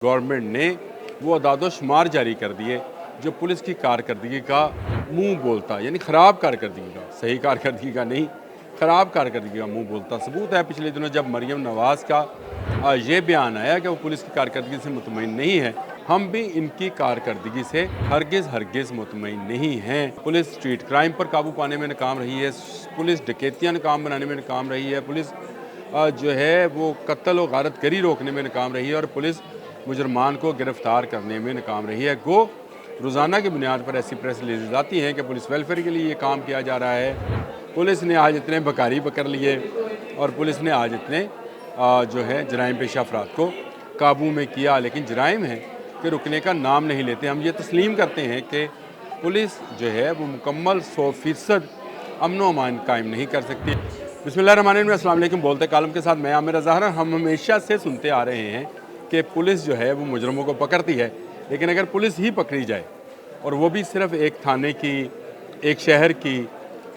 Government ने वो अदाद-ओ-शुमार जारी कर दिए जो पुलिस की कारकर्दगी का मुंह बोलता, यानी ख़राब कारकर्दगी का, सही कारकर्दगी का नहीं, ख़राब कारकर्दगी का मुंह बोलता सबूत है। पिछले दिनों जब मरियम नवाज़ का ये बयान आया कि वो पुलिस की कारकर्दगी से मुतमईन नहीं है, हम भी इनकी कारकर्दगी से हरगिज़ मुतमईन नहीं हैं। पुलिस स्ट्रीट क्राइम पर काबू पाने में नाकाम रही है, पुलिस डकैतियाँ नाकाम बनाने में नाकाम रही है, पुलिस जो है वो कत्ल और गारतगरी रोकने में नाकाम रही है और पुलिस मुजरमान को गिरफ्तार करने में नाकाम रही है। गो रोज़ाना की बुनियाद पर ऐसी प्रेस रिलीज आती हैं कि पुलिस वेलफेयर के लिए ये काम किया जा रहा है। पुलिस ने आज इतने बकारी पकड़ लिए और पुलिस ने आज इतने जो है जराइम पेशा अफराद को काबू में किया, लेकिन जराइम है कि रुकने का नाम नहीं लेते। हम ये तस्लीम करते हैं कि पुलिस जो है वो मुकम्मल 100% अमन व अमान कायम नहीं कर सकती। बिस्मिल्लाहिर्रहमानिर्रहीम, अस्सलाम वालेकुम। बोलते कालम के साथ मैं आमिर अज़हर। हम हमेशा से सुनते आ रहे हैं कि पुलिस जो है वो मुजरमों को पकड़ती है, लेकिन अगर पुलिस ही पकड़ी जाए और वो भी सिर्फ एक थाने की, एक शहर की,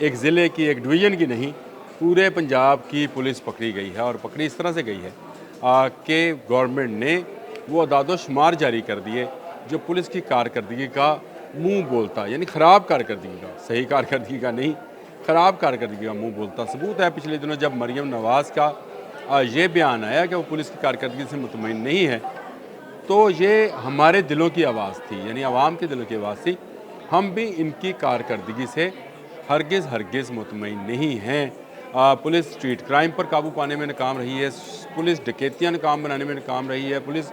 एक ज़िले की, एक डिवीज़न की नहीं, पूरे पंजाब की पुलिस पकड़ी गई है। और पकड़ी इस तरह से गई है कि गवर्नमेंट ने वो अदाद-ओ-शुमार जारी कर दिए जो पुलिस की कारकर्दगी का मुँह बोलता, यानी ख़राब कारकर्दगी का, सही कारकर्दगी का नहीं, ख़राब कारकर्दगी का मुँह बोलता सबूत है। पिछले दिनों जब मरियम नवाज़ का ये बयान आया कि वो पुलिस की कारकर्दगी से मुतमईन नहीं है, तो ये हमारे दिलों की आवाज़ थी, यानी आवाम के दिलों की आवाज़ थी। हम भी इनकी कारकर्दगी से हरगिज़ मुतमईन नहीं हैं। पुलिस स्ट्रीट क्राइम पर काबू पाने में नाकाम रही है, पुलिस डकैतियाँ नाकाम बनाने में नाकाम रही है, पुलिस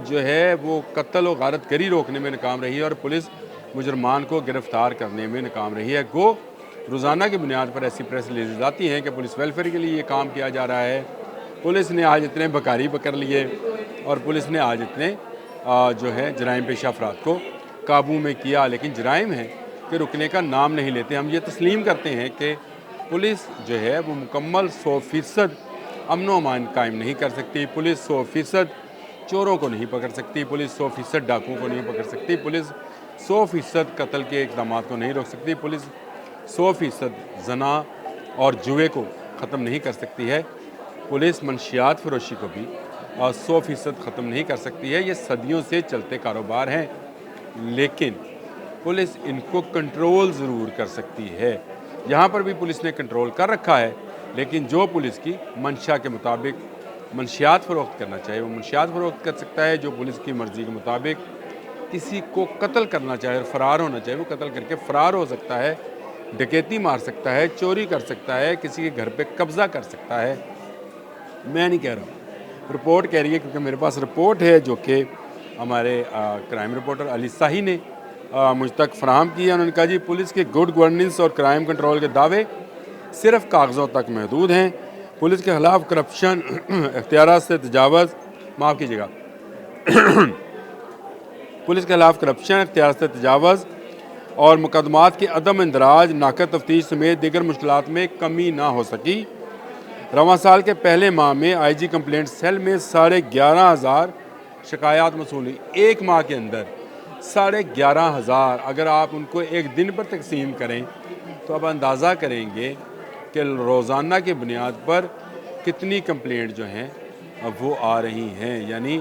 जो है वो कत्ल और गारतगरी रोकने में नाकाम रही है और पुलिस मुजरमान को गिरफ्तार करने में नाकाम रही है। गो रोज़ाना की बुनियाद पर ऐसी प्रेस रिलीज आती हैं कि पुलिस वेलफेयर के लिए ये काम किया जा रहा है। पुलिस ने आज इतने बकारी पकड़ लिए और पुलिस ने आज इतने जो है जराइम पेशा अफराद को काबू में किया, लेकिन जराइम है कि रुकने का नाम नहीं लेते। हम ये तस्लीम करते हैं कि पुलिस जो है वो मुकम्मल 100% अमन व अमान कायम नहीं कर सकती। पुलिस 100% चोरों को नहीं पकड़ सकती, पुलिस 100% डाकुओं को नहीं पकड़ सकती, पुलिस 100% कत्ल के इक़दाम को नहीं रोक सकती, पुलिस 100% जना और जुए को ख़त्म नहीं कर सकती है, पुलिस मंशियात फ़रोशी को भी 100% ख़त्म नहीं कर सकती है। ये सदियों से चलते कारोबार हैं, लेकिन पुलिस इनको कंट्रोल ज़रूर कर सकती है। यहाँ पर भी पुलिस ने कंट्रोल कर रखा है, लेकिन जो पुलिस की मंशा के मुताबिक मंशियात फ़रोख्त करना चाहिए वो मंशियात फ़रोख्त कर सकता है। जो पुलिस की मर्ज़ी के मुताबिक किसी को कत्ल करना चाहे और फ़रार होना चाहिए वो कत्ल करके फ़रार हो सकता है, डकैती मार सकता है, चोरी कर सकता है, किसी के घर पे कब्ज़ा कर सकता है। मैं नहीं कह रहा हूँ, रिपोर्ट कह रही है, क्योंकि मेरे पास रिपोर्ट है जो कि हमारे क्राइम रिपोर्टर अली शाही ने मुझ तक फ़राहम की है। उन्होंने कहा जी पुलिस के गुड गवर्नेंस और क्राइम कंट्रोल के दावे सिर्फ कागज़ों तक महदूद हैं। पुलिस के ख़िलाफ़ करप्शन, इख्तियारात से तजावज़, माफ़ कीजिएगा पुलिस के ख़िलाफ़ करप्शन, इख्तियारात से तजावज़ और मुकदमात के अदम इंदराज, नाक़द तफ्तीश समेत दीगर मुश्किलात में कमी ना हो सकी। रवां साल के पहले माह में IG कंप्लेंट सेल में 11,500 शिकायत मसूल हुई। एक माह के अंदर 11,500, अगर आप उनको एक दिन पर तकसीम करें तो आप अंदाज़ा करेंगे कि रोज़ाना की बुनियाद पर कितनी कंप्लेंट जो हैं अब वो आ रही हैं। यानी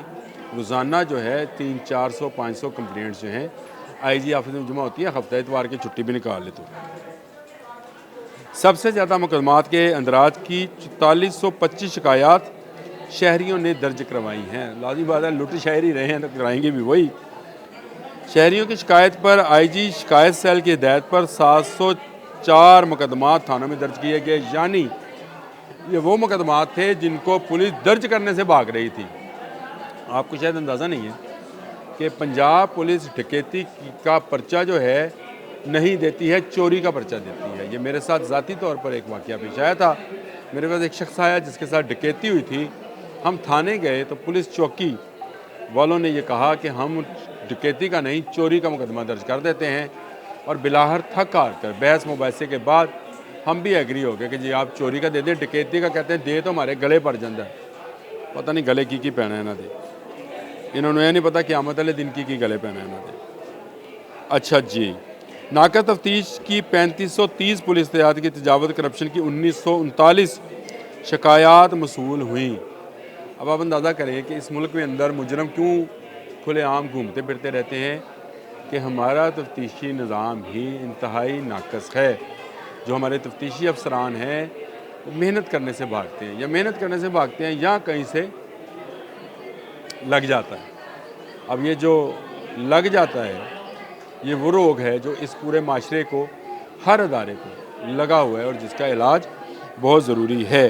रोज़ाना जो है 300-400-500 कंप्लेंट्स जो हैं IG ऑफिस में जमा होती है। हफ्ता इतवार की छुट्टी भी निकाल ले तो सबसे ज़्यादा मुकदमात के अंदराज की 4425 शिकायत शहरियों ने दर्ज करवाई हैं। लाज़िम बात है, लुट शहरी रहे हैं तो कराएंगे भी वही। शहरियों की शिकायत पर IG शिकायत सेल की हिदायत पर 704 मुकदमात थानों में दर्ज किए गए, यानी ये वो मुकदमात थे जिनको पुलिस दर्ज करने से भाग रही थी। आपको शायद अंदाज़ा नहीं है कि पंजाब पुलिस डकैती का पर्चा जो है नहीं देती है, चोरी का पर्चा देती है। ये मेरे साथ ज़ाती तौर पर एक वाक़या पेश आया था। मेरे पास एक शख्स आया जिसके साथ डकैती हुई थी। हम थाने गए तो पुलिस चौकी वालों ने ये कहा कि हम डकैती का नहीं, चोरी का मुकदमा दर्ज कर देते हैं। और बिलाहर थक हार कर बहस मुबासे के बाद हम भी एग्री हो गए कि जी आप चोरी का दे दें, डकैती का कहते हैं दे तो हमारे गले पड़ जाता है। पता नहीं गले की पैना है ना दे, इन्होंने यह नहीं पता क़यामत वाले दिन की गले पैना है ना दे। अच्छा जी, नाक़द तफ्तीश की 3530 पुलिस एहतियात की तजावज़ करप्शन की 1939 शिकायत मसूल हुई। अब आप अंदाज़ा करें कि इस मुल्क में अंदर मुजरम क्यों खुलेआम घूमते फिरते रहते हैं कि हमारा तफ्तीशी निज़ाम ही इंतहाई नाकस है। जो हमारे तफ्तीशी अफसरान हैं वो मेहनत करने से भागते हैं, या मेहनत करने से भागते हैं या कहीं से लग जाता है। अब ये जो लग जाता है, ये वो रोग है जो इस पूरे माशरे को, हर अदारे को लगा हुआ है और जिसका इलाज बहुत ज़रूरी है।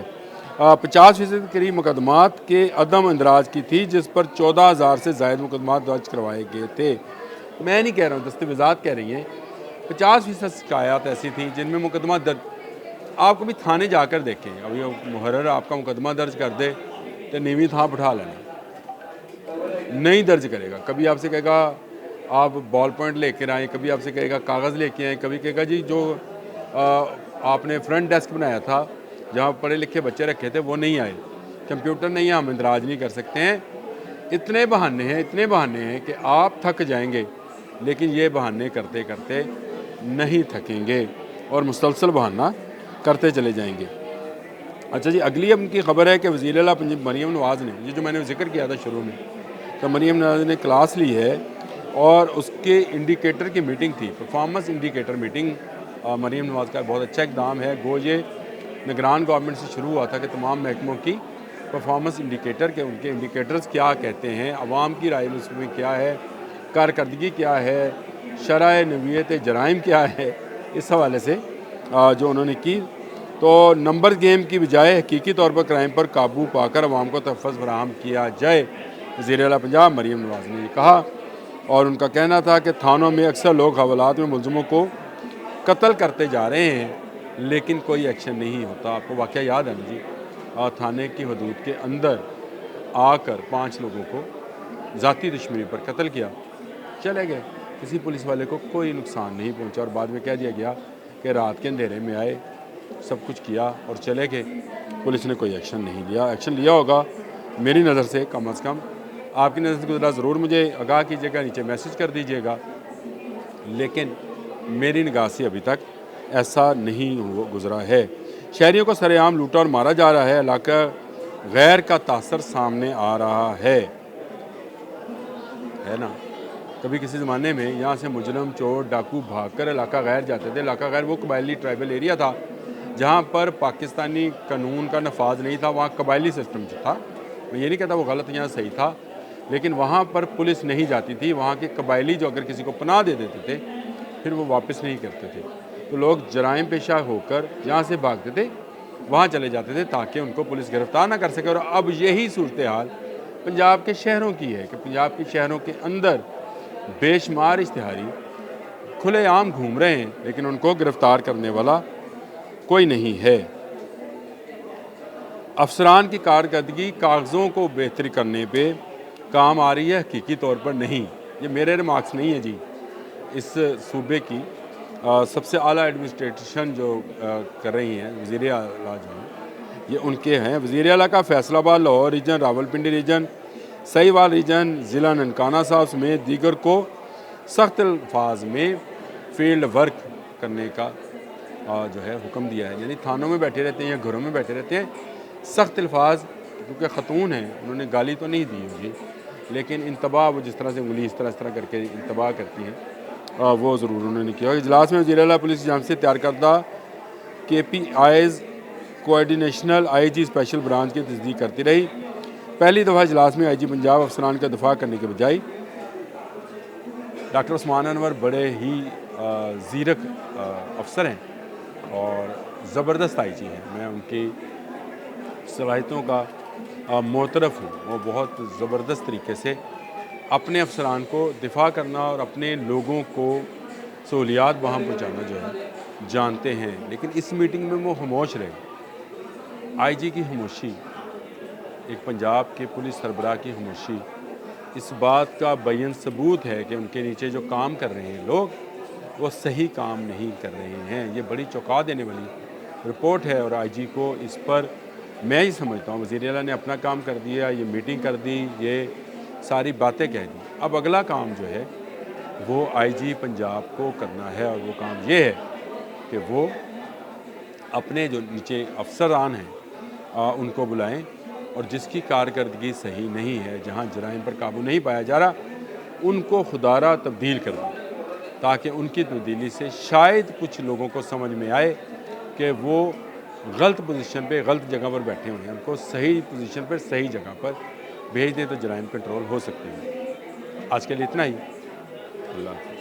50% के करीब मुकदमात के अदम अंदराज की थी, जिस पर 14,000 से ज़ायद मुकदमात दर्ज करवाए गए थे। मैं नहीं कह रहा हूँ, दस्तवेज़ात कह रही हैं। 50% शिकायत ऐसी थी जिनमें मुकदमा दर्ज, आप कभी थाने जाकर देखें, अभी मुहर्रर आपका मुकदमा दर्ज कर दे तो नीवी थां बिठा लेना, नहीं दर्ज करेगा। कभी आपसे कहेगा आप बॉल पॉइंट लेकर आएँ, कभी आपसे कहेगा कागज़ लेके आएँ, कभी कहेगा जी जो आपने फ्रंट डेस्क बनाया था जहाँ पढ़े लिखे बच्चे रखे थे वो नहीं आए, कंप्यूटर नहीं है, हम इंदराज नहीं कर सकते हैं। इतने बहाने हैं, इतने बहाने हैं कि आप थक जाएंगे, लेकिन ये बहाने करते करते नहीं थकेंगे और मुसलसल बहाना करते चले जाएंगे। अच्छा जी, अगली अब उनकी खबर है कि वज़ीर आला मरीम नवाज़ ने, ये जो मैंने जिक्र किया था शुरू में, तो मरीम नवाज़ ने क्लास ली है और उसके इंडिकेटर की मीटिंग थी, परफॉर्मेंस इंडिकेटर मीटिंग। मरीम नवाज़ का बहुत अच्छा इक़दाम है। गो ये निगरान गवर्नमेंट से शुरू हुआ था कि तमाम महकमों की परफॉर्मेंस इंडिकेटर के, उनके इंडिकेटर्स क्या कहते हैं, अवाम की राय उसमें क्या है, कारकर्दगी क्या है, शरह नवीयत जराइम क्या है, इस हवाले से जो उन्होंने की। तो नंबर गेम की बजाय हकीकी तौर पर क्राइम पर काबू पाकर अवाम को तहफ़्फ़ुज़ फराहम किया जाए, वज़ीर आला पंजाब मरीम नवाज़ ने कहा। और उनका कहना था कि थानों में अक्सर लोग हवालात में मुलज़िमों को कत्ल करते जा रहे हैं, लेकिन कोई एक्शन नहीं होता। आपको वाक़या याद है ना जी, थाने की हदूद के अंदर आकर 5 लोगों को ज़ाती दुश्मनी पर कत्ल किया, चले गए, किसी पुलिस वाले को कोई नुकसान नहीं पहुंचा और बाद में कह दिया गया कि रात के अंधेरे में आए, सब कुछ किया और चले गए, पुलिस ने कोई एक्शन नहीं लिया। एक्शन लिया होगा मेरी नज़र से कम अज़ कम, आपकी नज़र से गुजरा ज़रूर मुझे आगाह कीजिएगा, नीचे मैसेज कर दीजिएगा, लेकिन मेरी निगाह से अभी तक ऐसा नहीं गुजरा है। शहरियों को सरेआम लूटा और मारा जा रहा है, इलाका गैर का तासर सामने आ रहा है ना। कभी किसी ज़माने में यहाँ से मुजरम, चोर, डाकू भाग कर इलाका गैर जाते थे। इलाका गैर वो कबायली ट्राइबल एरिया था जहाँ पर पाकिस्तानी कानून का नफाज नहीं था, वहाँ कबायली सिस्टम था। मैं ये नहीं कहता वो गलत यहाँ सही था, लेकिन वहाँ पर पुलिस नहीं जाती थी। वहाँ के कबायली जो अगर किसी को पनाह दे देते थे फिर वो वापस नहीं करते थे, तो लोग जराइम पेशा होकर जहाँ से भागते थे वहाँ चले जाते थे ताकि उनको पुलिस गिरफ्तार ना कर सके। और अब यही सूरत हाल पंजाब के शहरों की है कि पंजाब के शहरों के अंदर बेशुमार इश्तिहारी खुलेआम घूम रहे हैं, लेकिन उनको गिरफ्तार करने वाला कोई नहीं है। अफसरान की कारकर्दगी कागज़ों को बेहतर करने पे काम आ रही है, हकीकी तौर पर नहीं। ये मेरे रिमार्क्स नहीं है जी, इस सूबे की सबसे आला एडमिनिस्ट्रेशन जो कर रही हैं वज़ीर आला जो हैं, ये उनके हैं। वज़ीर आला का Faisalabad, Lahore region, Rawalpindi region, Sahiwal region, ज़िला ननकाना साहब समेत दीगर को सख्त अल्फाज में फील्ड वर्क करने का जो है हुक्म दिया है। यानी थानों में बैठे रहते हैं या घरों में बैठे रहते हैं, सख्त अल्फाज, क्योंकि ख़तून हैं, उन्होंने गाली तो नहीं दी होगी, लेकिन इंतबा वो जिस तरह से उंगली इस तरह करके इंतबा करती हैं, वो ज़रूर उन्होंने किया। इजलास में वज़ीर आला पुलिस जाम से तैयार करदा KPIs कोऑर्डिनेशनल IG स्पेशल ब्रांच की तस्दीक करती रही। पहली दफ़ा इजलास में IG पंजाब अफसरान का दफा करने के बजाय डॉक्टर उस्मान अनवर बड़े ही ज़ीरक अफसर हैं और ज़बरदस्त IG हैं। मैं उनकी सलाहियतों का मोतरफ़ हूँ। वो बहुत ज़बरदस्त तरीके से अपने अफसरान को दिफा करना और अपने लोगों को सहूलियात वहाँ पहुँचाना जो है जानते हैं। लेकिन इस मीटिंग में वो खामोश रहे। IG की खामोशी, एक पंजाब के पुलिस सरबराह की खामोशी, इस बात का बयान सबूत है कि उनके नीचे जो काम कर रहे हैं लोग, वो सही काम नहीं कर रहे हैं। ये बड़ी चौंका देने वाली रिपोर्ट है और IG को इस पर मैं ही समझता हूँ वज़ीर आला ने अपना काम कर दिया, ये मीटिंग कर दी, ये सारी बातें कह दी। अब अगला काम जो है वो IG पंजाब को करना है और वो काम ये है कि वो अपने जो नीचे अफसरान हैं उनको बुलाएं और जिसकी कारकर्दगी सही नहीं है, जहाँ जराइम पर काबू नहीं पाया जा रहा, उनको खुदारा तब्दील कर दें, ताकि उनकी तब्दीली से शायद कुछ लोगों को समझ में आए कि वो गलत पोजीशन पे गलत जगह पर बैठे हुए हैं, उनको सही पोजीशन पर सही जगह पर भेज दें तो जराइम कंट्रोल हो सकते हैं। आज के लिए इतना ही। अल्लाह हाफ़िज़।